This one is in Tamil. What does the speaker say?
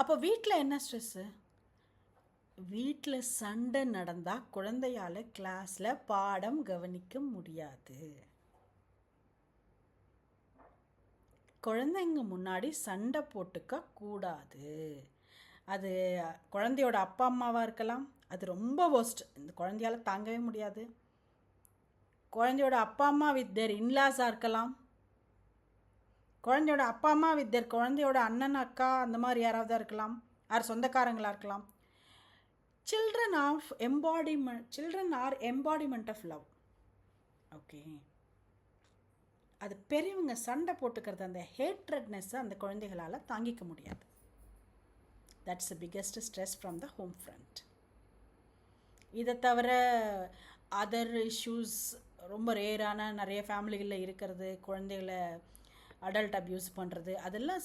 அப்போ வீட்டில் என்ன ஸ்ட்ரெஸ்ஸு? வீட்டில் சண்டை நடந்தால் குழந்தையால் கிளாஸில் பாடம் கவனிக்க முடியாது. குழந்தைங்க முன்னாடி சண்டை போட்டுக்க கூடாது. அது குழந்தையோட அப்பா அம்மாவாக இருக்கலாம். அது ரொம்ப ஒஸ்ட். இந்த குழந்தையால் தாங்கவே முடியாது. குழந்தையோட அப்பா அம்மா வித் தேர் இன்லாஸாக இருக்கலாம். குழந்தையோட அப்பா அம்மா வித் தேர் குழந்தையோட அண்ணன் அக்கா அந்த மாதிரி யாராவது இருக்கலாம். யார் சொந்தக்காரங்களாக இருக்கலாம். Children are embodiment of love. Okay, அது பெரியவங்க சண்டை போட்டுக்கிறது, அந்த ஹேட்ரட்னஸ்ஸை அந்த குழந்தைகளால் தாங்கிக்க முடியாது. That's the biggest stress from the home front. இதை தவிர அதர் இஷ்யூஸ் ரொம்ப ரேரான நிறைய ஃபேமிலிகளில் இருக்கிறது, குழந்தைகளை அடல்ட் அப்யூஸ் பண்ணுறது, அதெல்லாம்